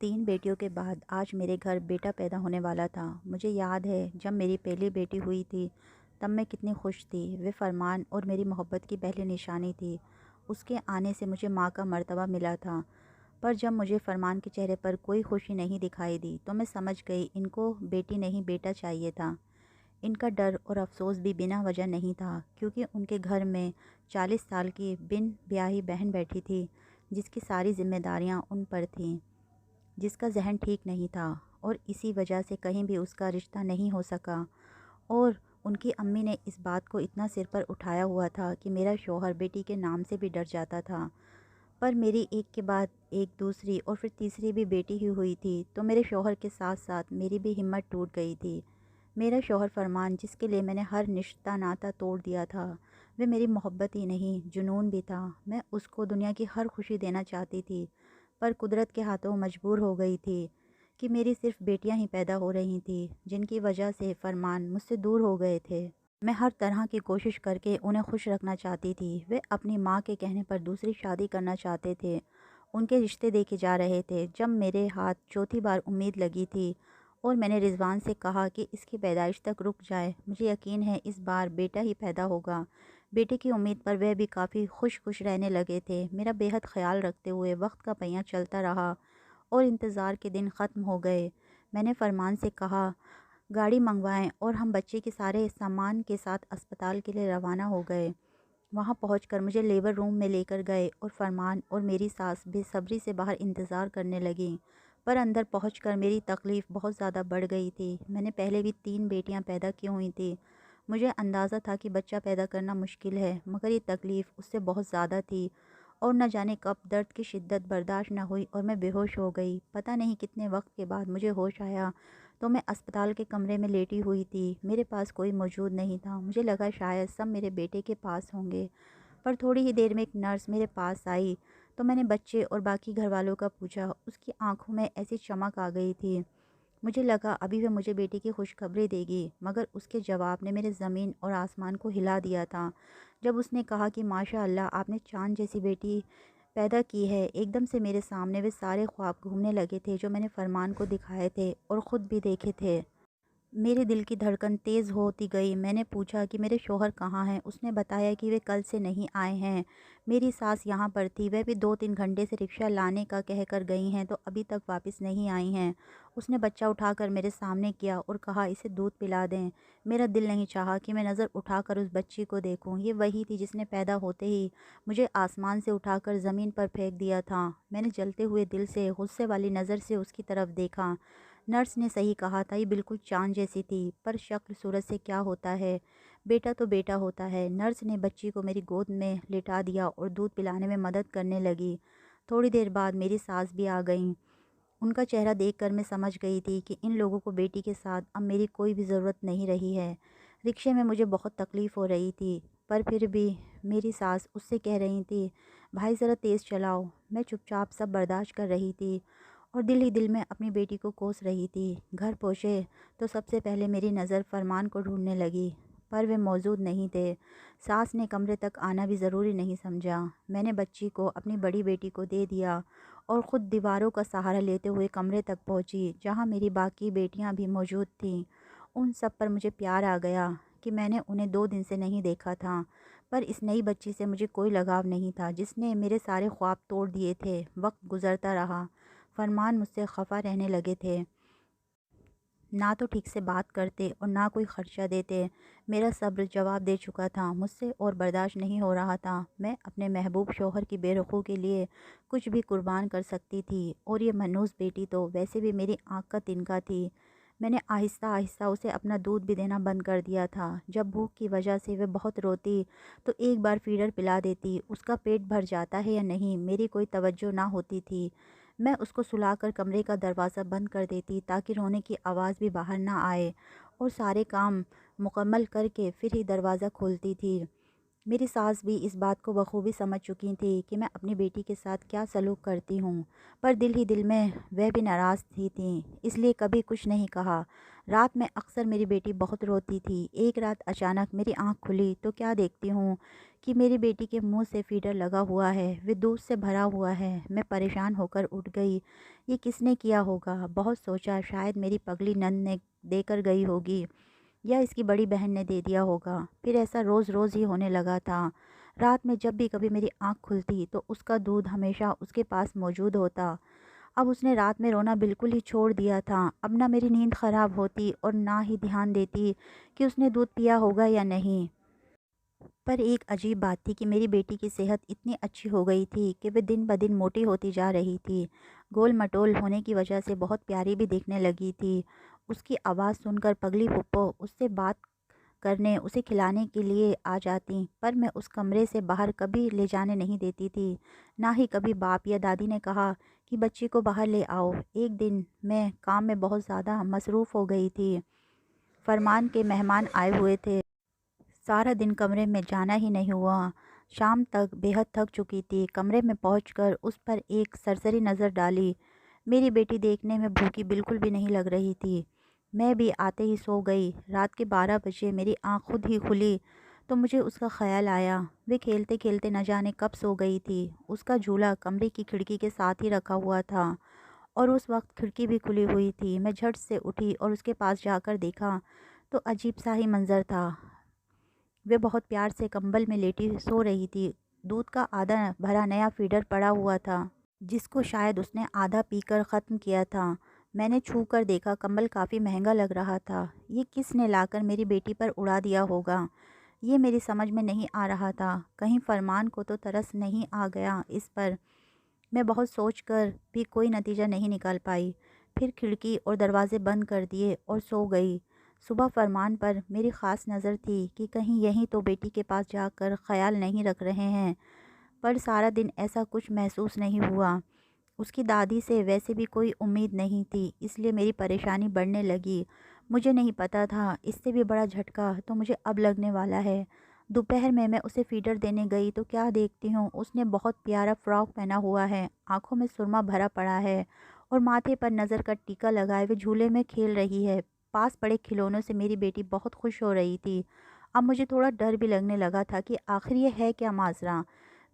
3 بیٹیوں کے بعد آج میرے گھر بیٹا پیدا ہونے والا تھا۔ مجھے یاد ہے جب میری پہلی بیٹی ہوئی تھی تب میں کتنی خوش تھی۔ وہ فرمان اور میری محبت کی پہلی نشانی تھی۔ اس کے آنے سے مجھے ماں کا مرتبہ ملا تھا، پر جب مجھے فرمان کے چہرے پر کوئی خوشی نہیں دکھائی دی تو میں سمجھ گئی ان کو بیٹی نہیں بیٹا چاہیے تھا۔ ان کا ڈر اور افسوس بھی بنا وجہ نہیں تھا، کیونکہ ان کے گھر میں 40 سال کی بن بیاہی بہن بیٹھی تھی جس کی ساری ذمہ داریاں ان پر تھیں، جس کا ذہن ٹھیک نہیں تھا اور اسی وجہ سے کہیں بھی اس کا رشتہ نہیں ہو سکا۔ اور ان کی امی نے اس بات کو اتنا سر پر اٹھایا ہوا تھا کہ میرا شوہر بیٹی کے نام سے بھی ڈر جاتا تھا۔ پر میری ایک کے بعد ایک دوسری اور پھر تیسری بھی بیٹی ہی ہوئی تھی تو میرے شوہر کے ساتھ ساتھ میری بھی ہمت ٹوٹ گئی تھی۔ میرا شوہر فرمان، جس کے لیے میں نے ہر رشتہ ناتا توڑ دیا تھا، وہ میری محبت ہی نہیں جنون بھی تھا۔ میں اس کو دنیا کی ہر خوشی دینا چاہتی تھی، پر قدرت کے ہاتھوں مجبور ہو گئی تھی کہ میری صرف بیٹیاں ہی پیدا ہو رہی تھیں، جن کی وجہ سے فرمان مجھ سے دور ہو گئے تھے۔ میں ہر طرح کی کوشش کر کے انہیں خوش رکھنا چاہتی تھی۔ وہ اپنی ماں کے کہنے پر دوسری شادی کرنا چاہتے تھے۔ ان کے رشتے دیکھے جا رہے تھے۔ جب میرے ہاتھ چوتھی بار امید لگی تھی اور میں نے رضوان سے کہا کہ اس کی پیدائش تک رک جائے، مجھے یقین ہے اس بار بیٹا ہی پیدا ہوگا۔ بیٹے کی امید پر وہ بھی کافی خوش رہنے لگے تھے۔ میرا بے حد خیال رکھتے ہوئے وقت کا پہیہ چلتا رہا اور انتظار کے دن ختم ہو گئے۔ میں نے فرمان سے کہا گاڑی منگوائیں اور ہم بچے کے سارے سامان کے ساتھ اسپتال کے لیے روانہ ہو گئے۔ وہاں پہنچ کر مجھے لیبر روم میں لے کر گئے اور فرمان اور میری ساس بے صبری سے باہر انتظار کرنے لگیں، پر اندر پہنچ کر میری تکلیف بہت زیادہ بڑھ گئی تھی۔ میں نے پہلے بھی 3 بیٹیاں پیدا کی ہوئی تھیں۔ مجھے اندازہ تھا کہ بچہ پیدا کرنا مشکل ہے، مگر یہ تکلیف اس سے بہت زیادہ تھی اور نہ جانے کب درد کی شدت برداشت نہ ہوئی اور میں بے ہوش ہو گئی۔ پتہ نہیں کتنے وقت کے بعد مجھے ہوش آیا تو میں اسپتال کے کمرے میں لیٹی ہوئی تھی۔ میرے پاس کوئی موجود نہیں تھا۔ مجھے لگا شاید سب میرے بیٹے کے پاس ہوں گے، پر تھوڑی ہی دیر میں ایک نرس میرے پاس آئی تو میں نے بچے اور باقی گھر والوں کا پوچھا۔ اس کی آنکھوں میں ایسی چمک آ گئی تھی، مجھے لگا ابھی وہ مجھے بیٹی کی خوشخبری دے گی، مگر اس کے جواب نے میرے زمین اور آسمان کو ہلا دیا تھا۔ جب اس نے کہا کہ ماشاء اللہ آپ نے چاند جیسی بیٹی پیدا کی ہے، ایک دم سے میرے سامنے وہ سارے خواب گھومنے لگے تھے جو میں نے فرمان کو دکھائے تھے اور خود بھی دیکھے تھے۔ میرے دل کی دھڑکن تیز ہوتی گئی۔ میں نے پوچھا کہ میرے شوہر کہاں ہیں؟ اس نے بتایا کہ وہ کل سے نہیں آئے ہیں۔ میری ساس یہاں پر تھی، وہ بھی 2-3 گھنٹے سے رکشہ لانے کا کہہ کر گئی ہیں تو ابھی تک واپس نہیں آئی ہیں۔ اس نے بچہ اٹھا کر میرے سامنے کیا اور کہا اسے دودھ پلا دیں۔ میرا دل نہیں چاہا کہ میں نظر اٹھا کر اس بچی کو دیکھوں۔ یہ وہی تھی جس نے پیدا ہوتے ہی مجھے آسمان سے اٹھا کر زمین پر پھینک دیا تھا۔ میں نے جلتے ہوئے دل سے غصے والی نظر سے اس کی طرف دیکھا۔ نرس نے صحیح کہا تھا، یہ بالکل چاند جیسی تھی، پر شکل صورت سے کیا ہوتا ہے، بیٹا تو بیٹا ہوتا ہے۔ نرس نے بچی کو میری گود میں لٹا دیا اور دودھ پلانے میں مدد کرنے لگی۔ تھوڑی دیر بعد میری ساس بھی آ گئیں۔ ان کا چہرہ دیکھ کر میں سمجھ گئی تھی کہ ان لوگوں کو بیٹی کے ساتھ اب میری کوئی بھی ضرورت نہیں رہی ہے۔ رکشے میں مجھے بہت تکلیف ہو رہی تھی، پر پھر بھی میری ساس اس سے کہہ رہی تھی بھائی ذرا تیز چلاؤ۔ میں چپ چاپ سب برداشت کر رہی تھی اور دل ہی دل میں اپنی بیٹی کو کوس رہی تھی۔ گھر پہنچے تو سب سے پہلے میری نظر فرمان کو ڈھونڈنے لگی، پر وہ موجود نہیں تھے۔ ساس نے کمرے تک آنا بھی ضروری نہیں سمجھا۔ میں نے بچی کو اپنی بڑی بیٹی کو دے دیا اور خود دیواروں کا سہارا لیتے ہوئے کمرے تک پہنچی جہاں میری باقی بیٹیاں بھی موجود تھیں۔ ان سب پر مجھے پیار آ گیا کہ میں نے انہیں 2 دن سے نہیں دیکھا تھا، پر اس نئی بچی سے مجھے کوئی لگاؤ نہیں تھا جس نے میرے سارے خواب توڑ دیے تھے۔ وقت گزرتا رہا۔ فرمان مجھ سے خفا رہنے لگے تھے، نہ تو ٹھیک سے بات کرتے اور نہ کوئی خرچہ دیتے۔ میرا صبر جواب دے چکا تھا، مجھ سے اور برداشت نہیں ہو رہا تھا۔ میں اپنے محبوب شوہر کی بے رخو کے لیے کچھ بھی قربان کر سکتی تھی، اور یہ منحوس بیٹی تو ویسے بھی میری آنکھ کا تنکا تھی۔ میں نے آہستہ آہستہ اسے اپنا دودھ بھی دینا بند کر دیا تھا۔ جب بھوک کی وجہ سے وہ بہت روتی تو ایک بار فیڈر پلا دیتی۔ اس کا پیٹ بھر جاتا ہے یا نہیں میری کوئی توجہ نہ ہوتی تھی۔ میں اس کو سلا کر کمرے کا دروازہ بند کر دیتی تاکہ رونے کی آواز بھی باہر نہ آئے، اور سارے کام مکمل کر کے پھر ہی دروازہ کھولتی تھی۔ میری ساس بھی اس بات کو بخوبی سمجھ چکی تھی کہ میں اپنی بیٹی کے ساتھ کیا سلوک کرتی ہوں، پر دل ہی دل میں وہ بھی ناراض تھیں، اس لیے کبھی کچھ نہیں کہا۔ رات میں اکثر میری بیٹی بہت روتی تھی۔ ایک رات اچانک میری آنکھ کھلی تو کیا دیکھتی ہوں کہ میری بیٹی کے منہ سے فیڈر لگا ہوا ہے، وہ دودھ سے بھرا ہوا ہے۔ میں پریشان ہو کر اٹھ گئی۔ یہ کس نے کیا ہوگا؟ بہت سوچا، شاید میری پگلی نند نے دے کر گئی ہوگی یا اس کی بڑی بہن نے دے دیا ہوگا۔ پھر ایسا روز روز ہی ہونے لگا تھا۔ رات میں جب بھی کبھی میری آنکھ کھلتی تو اس کا دودھ ہمیشہ اس کے پاس موجود ہوتا۔ اب اس نے رات میں رونا بالکل ہی چھوڑ دیا تھا۔ اب نہ میری نیند خراب ہوتی اور نہ ہی دھیان دیتی کہ اس نے دودھ پیا ہوگا یا نہیں۔ پر ایک عجیب بات تھی کہ میری بیٹی کی صحت اتنی اچھی ہو گئی تھی کہ وہ دن بدن موٹی ہوتی جا رہی تھی۔ گول مٹول ہونے کی وجہ سے بہت پیاری بھی دیکھنے لگی تھی۔ اس کی آواز سن کر پگلی پھپھو اس سے بات کرنے، اسے کھلانے کے لیے آ جاتی، پر میں اس کمرے سے باہر کبھی لے جانے نہیں دیتی تھی۔ نہ ہی کبھی باپ یا دادی نے کہا کہ بچی کو باہر لے آؤ۔ ایک دن میں کام میں بہت زیادہ مصروف ہو گئی تھی۔ فرمان کے مہمان آئے ہوئے تھے۔ سارا دن کمرے میں جانا ہی نہیں ہوا۔ شام تک بے حد تھک چکی تھی۔ کمرے میں پہنچ کر اس پر ایک سرسری نظر ڈالی۔ میری بیٹی دیکھنے میں بھوکی بالکل بھی نہیں لگ رہی تھی۔ میں بھی آتے ہی سو گئی۔ رات کے 12 بجے میری آنکھ خود ہی کھلی تو مجھے اس کا خیال آیا۔ وہ کھیلتے کھیلتے نہ جانے کب سو گئی تھی۔ اس کا جھولا کمرے کی کھڑکی کے ساتھ ہی رکھا ہوا تھا اور اس وقت کھڑکی بھی کھلی ہوئی تھی۔ میں جھٹ سے اٹھی اور اس کے پاس جا کر دیکھا تو عجیب سا ہی منظر تھا۔ وہ بہت پیار سے کمبل میں لیٹی سو رہی تھی۔ دودھ کا آدھا بھرا نیا فیڈر پڑا ہوا تھا جس کو شاید اس نے آدھا پی کر ختم کیا تھا۔ میں نے چھو کر دیکھا، کمبل کافی مہنگا لگ رہا تھا۔ یہ کس نے لا کر میری بیٹی پر اڑا دیا ہوگا؟ یہ میری سمجھ میں نہیں آ رہا تھا۔ کہیں فرمان کو تو ترس نہیں آ گیا اس پر؟ میں بہت سوچ کر بھی کوئی نتیجہ نہیں نکال پائی۔ پھر کھڑکی اور دروازے بند کر دیے اور سو گئی۔ صبح فرمان پر میری خاص نظر تھی کہ کہیں یہیں تو بیٹی کے پاس جا کر خیال نہیں رکھ رہے ہیں، پر سارا دن ایسا کچھ محسوس نہیں ہوا۔ اس کی دادی سے ویسے بھی کوئی امید نہیں تھی، اس لیے میری پریشانی بڑھنے لگی۔ مجھے نہیں پتا تھا اس سے بھی بڑا جھٹکا تو مجھے اب لگنے والا ہے۔ دوپہر میں اسے فیڈر دینے گئی تو کیا دیکھتی ہوں، اس نے بہت پیارا فراک پہنا ہوا ہے، آنکھوں میں سرما بھرا پڑا ہے اور ماتھے پر نظر کا ٹیکا لگائے وہ جھولے میں کھیل رہی ہے۔ پاس پڑے کھلونوں سے میری بیٹی بہت خوش ہو رہی تھی۔ اب مجھے تھوڑا ڈر بھی لگنے لگا تھا کہ آخر یہ ہے کیا ماجرا؟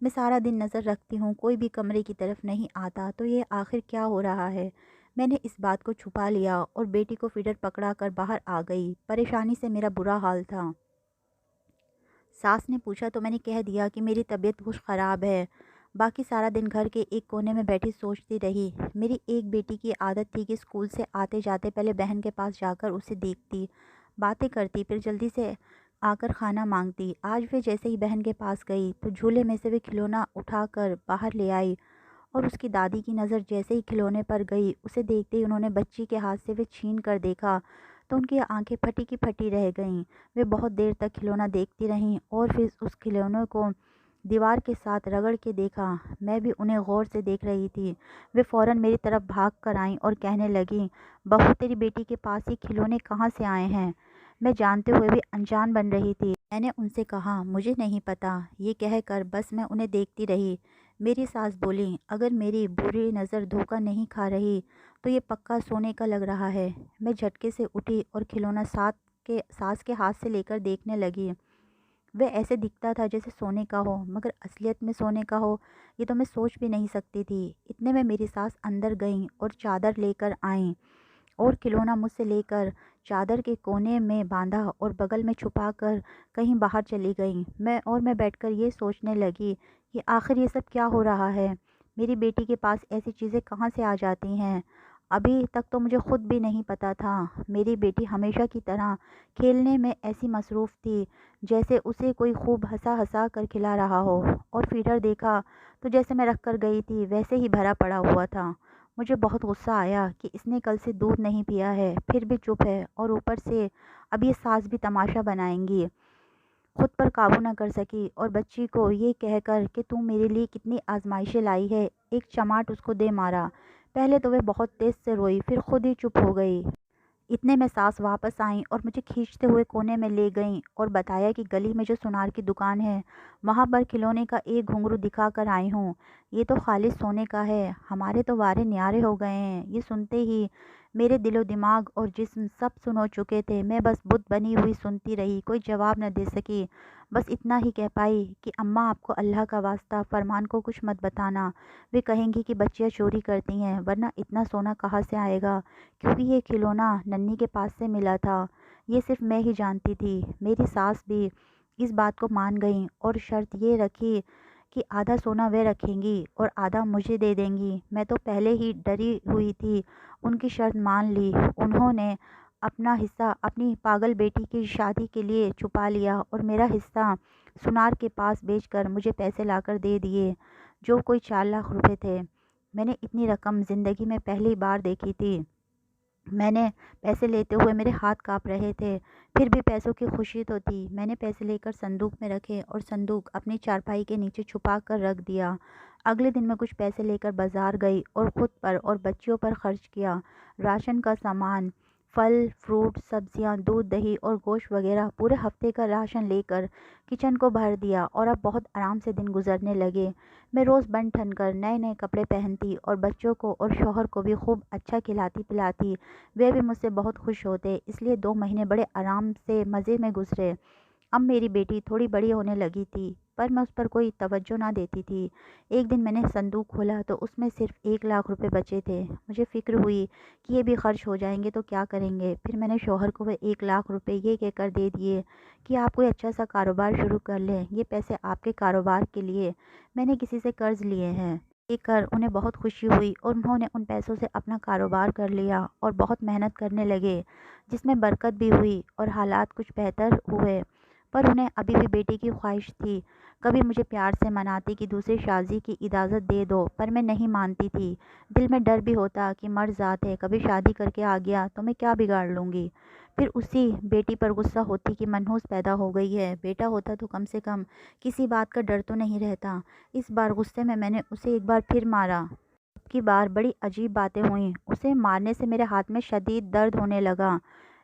میں سارا دن نظر رکھتی ہوں، کوئی بھی کمرے کی طرف نہیں آتا، تو یہ آخر کیا ہو رہا ہے؟ میں نے اس بات کو چھپا لیا اور بیٹی کو فیڈر پکڑا کر باہر آ گئی۔ پریشانی سے میرا برا حال تھا۔ ساس نے پوچھا تو میں نے کہہ دیا کہ میری طبیعت کچھ خراب ہے۔ باقی سارا دن گھر کے ایک کونے میں بیٹھی سوچتی رہی۔ میری ایک بیٹی کی عادت تھی کہ اسکول سے آتے جاتے پہلے بہن کے پاس جا کر اسے دیکھتی، باتیں کرتی، پھر جلدی سے آ کر کھانا مانگتی۔ آج وہ جیسے ہی بہن کے پاس گئی تو جھولے میں سے وہ کھلونا اٹھا کر باہر لے آئی اور اس کی دادی کی نظر جیسے ہی کھلونے پر گئی، اسے دیکھتے ہی انہوں نے بچی کے ہاتھ سے وہ چھین کر دیکھا تو ان کی آنکھیں پھٹی کی پھٹی رہ گئیں۔ وہ بہت دیر تک کھلونا دیکھتی رہیں اور پھر اس کھلونے کو دیوار کے ساتھ رگڑ کے دیکھا۔ میں بھی انہیں غور سے دیکھ رہی تھی۔ وہ فوراً میری طرف بھاگ کر آئیں اور کہنے لگیں، بہو تیری بیٹی کے پاس یہ کھلونے کہاں سے آئے ہیں؟ میں جانتے ہوئے بھی انجان بن رہی تھی۔ میں نے ان سے کہا، مجھے نہیں پتا۔ یہ کہہ کر بس میں انہیں دیکھتی رہی۔ میری ساس بولیں، اگر میری بری نظر دھوکہ نہیں کھا رہی تو یہ پکا سونے کا لگ رہا ہے۔ میں جھٹکے سے اٹھی اور کھلونا ساس کے ہاتھ سے لے کر دیکھنے لگی۔ وہ ایسے دکھتا تھا جیسے سونے کا ہو، مگر اصلیت میں سونے کا ہو یہ تو میں سوچ بھی نہیں سکتی تھی۔ اتنے میں میری ساس اندر گئیں اور چادر لے کر آئیں اور کھلونا مجھ سے لے کر چادر کے کونے میں باندھا اور بغل میں چھپا کر کہیں باہر چلی گئیں۔ میں بیٹھ کر یہ سوچنے لگی کہ آخر یہ سب کیا ہو رہا ہے؟ میری بیٹی کے پاس ایسی چیزیں کہاں سے آ جاتی ہیں؟ ابھی تک تو مجھے خود بھی نہیں پتا تھا۔ میری بیٹی ہمیشہ کی طرح کھیلنے میں ایسی مصروف تھی جیسے اسے کوئی خوب ہنسا ہنسا کر کھلا رہا ہو، اور فیڈر دیکھا تو جیسے میں رکھ کر گئی تھی ویسے ہی بھرا پڑا ہوا تھا۔ مجھے بہت غصہ آیا کہ اس نے کل سے دودھ نہیں پیا ہے، پھر بھی چپ ہے، اور اوپر سے اب یہ ساس بھی تماشا بنائیں گی۔ خود پر قابو نہ کر سکی اور بچی کو یہ کہہ کر کہ تو میرے لیے کتنی آزمائشیں لائی ہے، ایک چماٹ اس کو دے مارا۔ پہلے تو وہ بہت تیز سے روئی، پھر خود ہی چپ ہو گئی۔ اتنے میں ساس واپس آئیں اور مجھے کھینچتے ہوئے کونے میں لے گئیں اور بتایا کہ گلی میں جو سونار کی دکان ہے وہاں پر کھلونے کا ایک گھنگرو دکھا کر آئی ہوں۔ یہ تو خالص سونے کا ہے، ہمارے تو وارے نیارے ہو گئے ہیں۔ یہ سنتے ہی میرے دل و دماغ اور جسم سب سن ہو چکے تھے۔ میں بس بت بنی ہوئی سنتی رہی، کوئی جواب نہ دے سکی۔ بس اتنا ہی کہہ پائی کہ اماں آپ کو اللہ کا واسطہ فرمان کو کچھ مت بتانا، وہ کہیں گی کہ بچیاں چوری کرتی ہیں، ورنہ اتنا سونا کہاں سے آئے گا، کیونکہ یہ کھلونا ننھی کے پاس سے ملا تھا۔ یہ صرف میں ہی جانتی تھی۔ میری ساس بھی اس بات کو مان گئیں اور شرط یہ رکھی کہ آدھا سونا وہ رکھیں گی اور آدھا مجھے دے دیں گی۔ میں تو پہلے ہی ڈری ہوئی تھی، ان کی شرط مان لی۔ انہوں نے اپنا حصہ اپنی پاگل بیٹی کی شادی کے لیے چھپا لیا اور میرا حصہ سونار کے پاس بیچ کر مجھے پیسے لا کر دے دیے، جو کوئی 4 لاکھ روپے تھے۔ میں نے اتنی رقم زندگی میں پہلی بار دیکھی تھی۔ میں نے پیسے لیتے ہوئے میرے ہاتھ کانپ رہے تھے، پھر بھی پیسوں کی خوشی تو تھی۔ میں نے پیسے لے کر صندوق میں رکھے اور صندوق اپنی چارپائی کے نیچے چھپا کر رکھ دیا۔ اگلے دن میں کچھ پیسے لے کر بازار گئی اور خود پر اور بچیوں پر خرچ کیا۔ راشن کا سامان، پھل، فروٹ، سبزیاں، دودھ، دہی اور گوشت وغیرہ پورے ہفتے کا راشن لے کر کچن کو بھر دیا اور اب بہت آرام سے دن گزرنے لگے۔ میں روز بن ٹھن کر نئے نئے کپڑے پہنتی اور بچوں کو اور شوہر کو بھی خوب اچھا کھلاتی پلاتی۔ وہ بھی مجھ سے بہت خوش ہوتے، اس لیے 2 مہینے بڑے آرام سے مزے میں گزرے۔ اب میری بیٹی تھوڑی بڑی ہونے لگی تھی، پر میں اس پر کوئی توجہ نہ دیتی تھی۔ ایک دن میں نے صندوق کھولا تو اس میں صرف 1 لاکھ روپے بچے تھے۔ مجھے فکر ہوئی کہ یہ بھی خرچ ہو جائیں گے تو کیا کریں گے۔ پھر میں نے شوہر کو وہ 1 لاکھ روپے یہ کہہ کر دے دیے کہ آپ کوئی اچھا سا کاروبار شروع کر لیں، یہ پیسے آپ کے کاروبار کے لیے میں نے کسی سے قرض لیے ہیں۔ دیکھ کر انہیں بہت خوشی ہوئی اور انہوں نے ان پیسوں سے اپنا کاروبار کر لیا اور بہت محنت کرنے لگے، جس میں برکت بھی ہوئی اور حالات کچھ بہتر ہوئے۔ پر انہیں ابھی بھی بیٹی کی خواہش تھی۔ کبھی مجھے پیار سے مناتی کہ دوسری شادی کی اجازت دے دو، پر میں نہیں مانتی تھی۔ دل میں ڈر بھی ہوتا کہ مرد ذات ہے، کبھی شادی کر کے آ گیا تو میں کیا بگاڑ لوں گی۔ پھر اسی بیٹی پر غصہ ہوتی کہ منحوس پیدا ہو گئی ہے، بیٹا ہوتا تو کم سے کم کسی بات کا ڈر تو نہیں رہتا۔ اس بار غصے میں نے اسے ایک بار پھر مارا۔ اب کی بار بڑی عجیب باتیں ہوئیں۔ اسے مارنے سے میرے ہاتھ میں شدید درد ہونے لگا،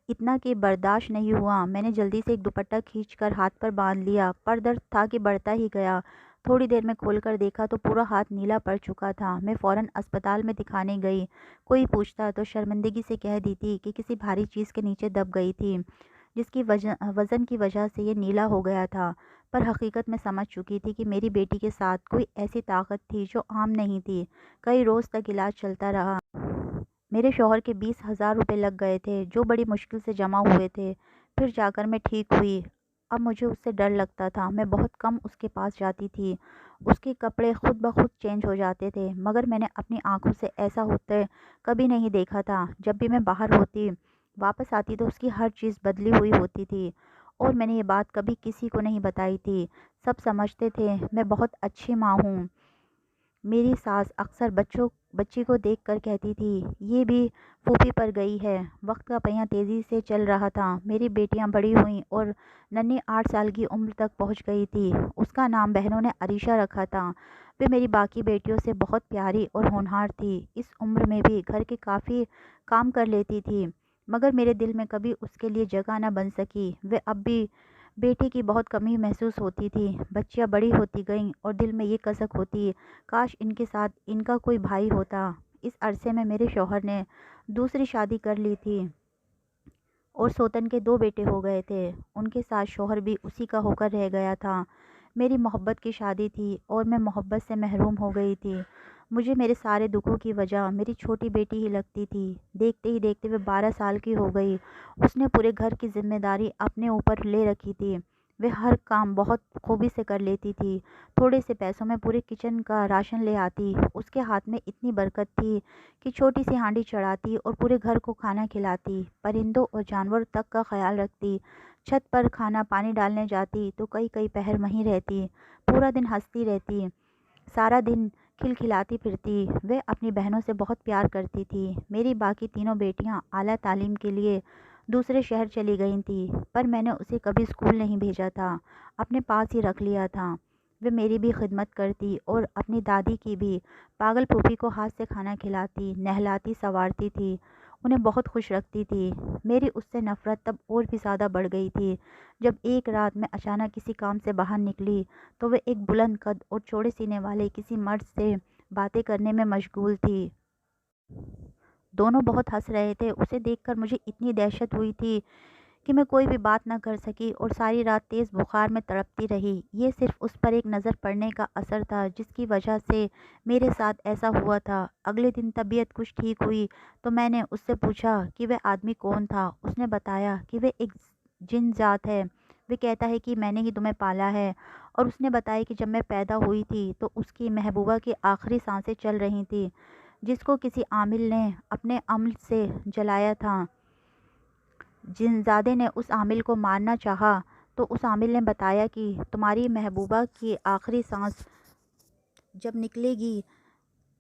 اتنا کہ برداشت نہیں ہوا۔ میں نے جلدی سے ایک دوپٹہ کھینچ کر ہاتھ پر باندھ لیا، پر درد تھا کہ بڑھتا ہی گیا۔ تھوڑی دیر میں کھول کر دیکھا تو پورا ہاتھ نیلا پڑ چکا تھا۔ میں فوراً اسپتال میں دکھانے گئی۔ کوئی پوچھتا تو شرمندگی سے کہہ دیتی کہ کسی بھاری چیز کے نیچے دب گئی تھی، جس کی وزن کی وجہ سے یہ نیلا ہو گیا تھا۔ پر حقیقت میں سمجھ چکی تھی کہ میری بیٹی کے ساتھ کوئی ایسی طاقت تھی جو عام نہیں تھی۔ کئی روز تک علاج چلتا رہا۔ میرے شوہر کے 20,000 روپے لگ گئے تھے، جو بڑی مشکل سے جمع ہوئے تھے۔ پھر جا کر میں ٹھیک ہوئی۔ اب مجھے اس سے ڈر لگتا تھا۔ میں بہت کم اس کے پاس جاتی تھی۔ اس کے کپڑے خود بخود چینج ہو جاتے تھے، مگر میں نے اپنی آنکھوں سے ایسا ہوتے کبھی نہیں دیکھا تھا۔ جب بھی میں باہر ہوتی، واپس آتی تو اس کی ہر چیز بدلی ہوئی ہوتی تھی، اور میں نے یہ بات کبھی کسی کو نہیں بتائی تھی۔ سب سمجھتے تھے میں بہت اچھی ماں ہوں۔ میری ساس اکثر بچی کو دیکھ کر کہتی تھی، یہ بھی پھوپھی پر گئی ہے۔ وقت کا پہیہ تیزی سے چل رہا تھا۔ میری بیٹیاں بڑی ہوئیں اور ننھی 8 سال کی عمر تک پہنچ گئی تھی۔ اس کا نام بہنوں نے عریشہ رکھا تھا۔ وہ میری باقی بیٹیوں سے بہت پیاری اور ہونہار تھی۔ اس عمر میں بھی گھر کے کافی کام کر لیتی تھی، مگر میرے دل میں کبھی اس کے لیے جگہ نہ بن سکی۔ وہ اب بھی بیٹی کی بہت کمی محسوس ہوتی تھی۔ بچیاں بڑی ہوتی گئیں اور دل میں یہ کسک ہوتی، کاش ان کے ساتھ ان کا کوئی بھائی ہوتا۔ اس عرصے میں میرے شوہر نے دوسری شادی کر لی تھی اور سوتن کے 2 بیٹے ہو گئے تھے۔ ان کے ساتھ شوہر بھی اسی کا ہو کر رہ گیا تھا۔ میری محبت کی شادی تھی اور میں محبت سے محروم ہو گئی تھی۔ مجھے میرے سارے دکھوں کی وجہ میری چھوٹی بیٹی ہی لگتی تھی۔ دیکھتے ہی دیکھتے وہ 12 سال کی ہو گئی۔ اس نے پورے گھر کی ذمہ داری اپنے اوپر لے رکھی تھی۔ وہ ہر کام بہت خوبی سے کر لیتی تھی۔ تھوڑے سے پیسوں میں پورے کچن کا راشن لے آتی۔ اس کے ہاتھ میں اتنی برکت تھی کہ چھوٹی سی ہانڈی چڑھاتی اور پورے گھر کو کھانا کھلاتی، پرندوں اور جانوروں تک کا خیال رکھتی۔ چھت پر کھانا پانی ڈالنے جاتی تو کئی کئی پہر وہیں رہتی، پورا دن ہنستی رہتی، سارا دن کھلکھلاتی پھرتی۔ وہ اپنی بہنوں سے بہت پیار کرتی تھی۔ میری باقی تینوں بیٹیاں اعلیٰ تعلیم کے لیے دوسرے شہر چلی گئی تھیں، پر میں نے اسے کبھی اسکول نہیں بھیجا تھا، اپنے پاس ہی رکھ لیا تھا۔ وہ میری بھی خدمت کرتی اور اپنی دادی کی بھی۔ پاگل پھوپھی کو ہاتھ سے کھانا کھلاتی، نہلاتی سنوارتی تھی۔ انہیں بہت خوش رکھتی تھی۔ میری اس سے نفرت تب اور بھی زیادہ بڑھ گئی تھی جب ایک رات میں اچانک کسی کام سے باہر نکلی تو وہ ایک بلند قد اور چوڑے سینے والے کسی مرد سے باتیں کرنے میں مشغول تھی۔ دونوں بہت ہنس رہے تھے۔ اسے دیکھ کر مجھے اتنی دہشت ہوئی تھی کہ میں کوئی بھی بات نہ کر سکی اور ساری رات تیز بخار میں تڑپتی رہی۔ یہ صرف اس پر ایک نظر پڑنے کا اثر تھا جس کی وجہ سے میرے ساتھ ایسا ہوا تھا۔ اگلے دن طبیعت کچھ ٹھیک ہوئی تو میں نے اس سے پوچھا کہ وہ آدمی کون تھا۔ اس نے بتایا کہ وہ ایک جن ذات ہے۔ وہ کہتا ہے کہ میں نے ہی تمہیں پالا ہے، اور اس نے بتایا کہ جب میں پیدا ہوئی تھی تو اس کی محبوبہ کی آخری سانسیں چل رہی تھیں، جس کو کسی عامل نے اپنے عمل سے جلایا تھا۔ جنزادے نے اس عامل کو مارنا چاہا تو اس عامل نے بتایا کہ تمہاری محبوبہ کی آخری سانس جب نکلے گی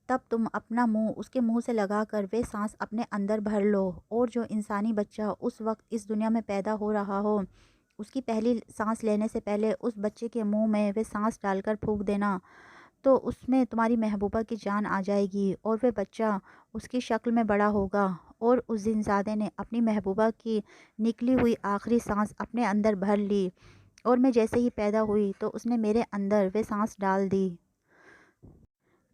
تب تم اپنا منہ اس کے منہ سے لگا کر وہ سانس اپنے اندر بھر لو، اور جو انسانی بچہ اس وقت اس دنیا میں پیدا ہو رہا ہو اس کی پہلی سانس لینے سے پہلے اس بچے کے منہ میں وہ سانس ڈال کر پھونک دینا، تو اس میں تمہاری محبوبہ کی جان آ جائے گی اور وہ بچہ اس کی شکل میں بڑا ہوگا۔ اور اس جنزادے نے اپنی محبوبہ کی نکلی ہوئی آخری سانس اپنے اندر بھر لی، اور میں جیسے ہی پیدا ہوئی تو اس نے میرے اندر وہ سانس ڈال دی۔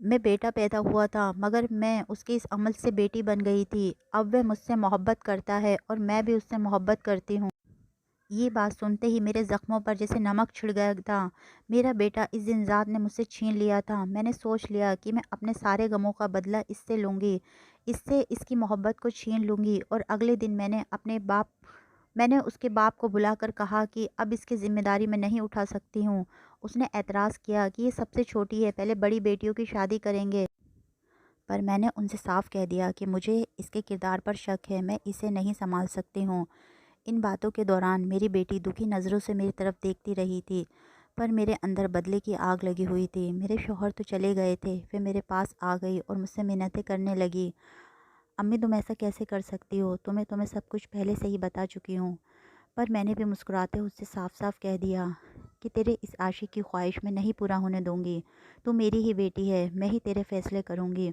میں بیٹا پیدا ہوا تھا مگر میں اس کے اس عمل سے بیٹی بن گئی تھی۔ اب وہ مجھ سے محبت کرتا ہے اور میں بھی اس سے محبت کرتی ہوں۔ یہ بات سنتے ہی میرے زخموں پر جیسے نمک چھڑ گیا تھا۔ میرا بیٹا اس جنزاد نے مجھ سے چھین لیا تھا۔ میں نے سوچ لیا کہ میں اپنے سارے غموں کا بدلہ اس سے لوں گی، اس سے اس کی محبت کو چھین لوں گی۔ اور اگلے دن میں نے اس کے باپ کو بلا کر کہا کہ اب اس کی ذمہ داری میں نہیں اٹھا سکتی ہوں۔ اس نے اعتراض کیا کہ یہ سب سے چھوٹی ہے، پہلے بڑی بیٹیوں کی شادی کریں گے۔ پر میں نے ان سے صاف کہہ دیا کہ مجھے اس کے کردار پر شک ہے، میں اسے نہیں سنبھال سکتی ہوں۔ ان باتوں کے دوران میری بیٹی دکھی نظروں سے میری طرف دیکھتی رہی تھی، پر میرے اندر بدلے کی آگ لگی ہوئی تھی۔ میرے شوہر تو چلے گئے تھے، وہ میرے پاس آ گئی اور مجھ سے منتیں کرنے لگی، امی تم ایسا کیسے کر سکتی ہو، تمہیں سب کچھ پہلے سے ہی بتا چکی ہوں۔ پر میں نے بھی مسکراتے اس سے صاف صاف کہہ دیا کہ تیرے اس عاشق کی خواہش میں نہیں پورا ہونے دوں گی، تو میری ہی بیٹی ہے، میں ہی تیرے فیصلے کروں گی۔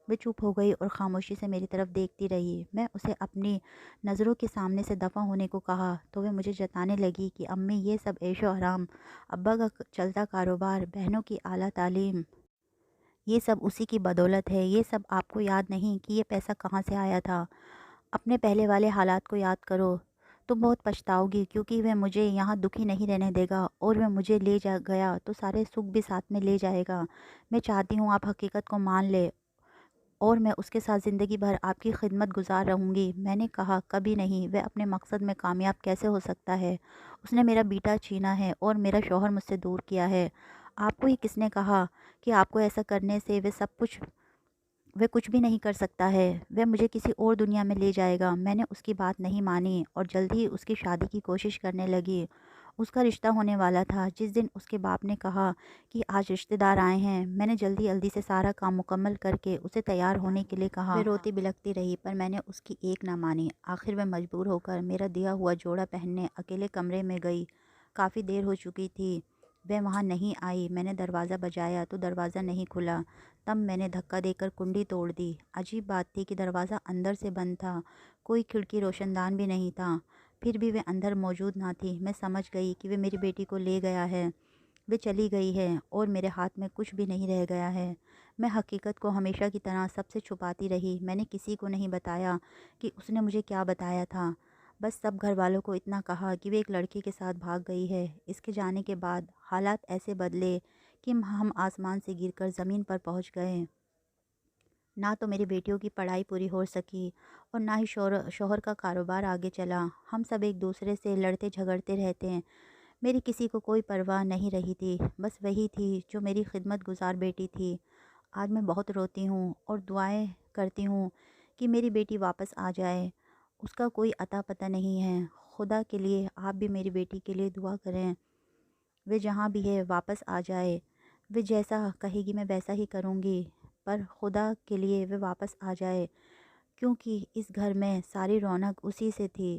وہ چپ ہو گئی اور خاموشی سے میری طرف دیکھتی رہی۔ میں اسے اپنی نظروں کے سامنے سے دفع ہونے کو کہا تو وہ مجھے جتانے لگی کہ امی یہ سب عیش و آرام، ابا کا چلتا کاروبار، بہنوں کی اعلیٰ تعلیم، یہ سب اسی کی بدولت ہے۔ یہ سب آپ کو یاد نہیں کہ یہ پیسہ کہاں سے آیا تھا؟ اپنے پہلے والے حالات کو یاد کرو، تم بہت پچھتاؤ گی، کیونکہ وہ مجھے یہاں دکھی نہیں رہنے دے گا، اور وہ مجھے لے جا گیا تو سارے سکھ بھی ساتھ میں لے جائے گا۔ میں چاہتی ہوں آپ حقیقت کو مان لیں اور میں اس کے ساتھ زندگی بھر آپ کی خدمت گزار رہوں گی۔ میں نے کہا کبھی نہیں، وہ اپنے مقصد میں کامیاب کیسے ہو سکتا ہے؟ اس نے میرا بیٹا چھینا ہے اور میرا شوہر مجھ سے دور کیا ہے۔ آپ کو یہ کس نے کہا کہ آپ کو ایسا کرنے سے وہ کچھ بھی نہیں کر سکتا ہے؟ وہ مجھے کسی اور دنیا میں لے جائے گا۔ میں نے اس کی بات نہیں مانی اور جلد ہی اس کی شادی کی کوشش کرنے لگی۔ اس کا رشتہ ہونے والا تھا جس دن اس کے باپ نے کہا کہ آج رشتہ دار آئے ہیں۔ میں نے جلدی سے سارا کام مکمل کر کے اسے تیار ہونے کے لیے کہا۔ وہ روتی بلکتی رہی پر میں نے اس کی ایک نہ مانی۔ آخر وہ مجبور ہو کر میرا دیا ہوا جوڑا پہننے اکیلے کمرے میں گئی۔ کافی دیر ہو چکی تھی، وہ وہاں نہیں آئی۔ میں نے دروازہ بجایا تو دروازہ نہیں کھلا۔ تب میں نے دھکا دے کر کنڈی توڑ دی۔ عجیب بات تھی کہ دروازہ اندر سے بند تھا، کوئی کھڑکی روشن دان بھی نہیں تھا، پھر بھی وہ اندر موجود نہ تھی۔ میں سمجھ گئی کہ وہ میری بیٹی کو لے گیا ہے، وہ چلی گئی ہے اور میرے ہاتھ میں کچھ بھی نہیں رہ گیا ہے۔ میں حقیقت کو ہمیشہ کی طرح سب سے چھپاتی رہی۔ میں نے کسی کو نہیں بتایا کہ اس نے مجھے کیا بتایا تھا، بس سب گھر والوں کو اتنا کہا کہ وہ ایک لڑکے کے ساتھ بھاگ گئی ہے۔ اس کے جانے کے بعد حالات ایسے بدلے کہ ہم آسمان سے گر کر زمین پر پہنچ گئے۔ نہ تو میری بیٹیوں کی پڑھائی پوری ہو سکی اور نہ ہی شوہر کا کاروبار آگے چلا۔ ہم سب ایک دوسرے سے لڑتے جھگڑتے رہتے ہیں۔ میری کسی کو کوئی پرواہ نہیں رہی تھی، بس وہی تھی جو میری خدمت گزار بیٹی تھی۔ آج میں بہت روتی ہوں اور دعائیں کرتی ہوں کہ میری بیٹی واپس آ جائے۔ اس کا کوئی اتا پتہ نہیں ہے۔ خدا کے لیے آپ بھی میری بیٹی کے لیے دعا کریں، وہ جہاں بھی ہے واپس آ جائے۔ وہ جیسا کہے گی میں ویسا ہی کروں گی، پر خدا کے لیے وہ واپس آ جائے، کیونکہ اس گھر میں ساری رونق اسی سے تھی۔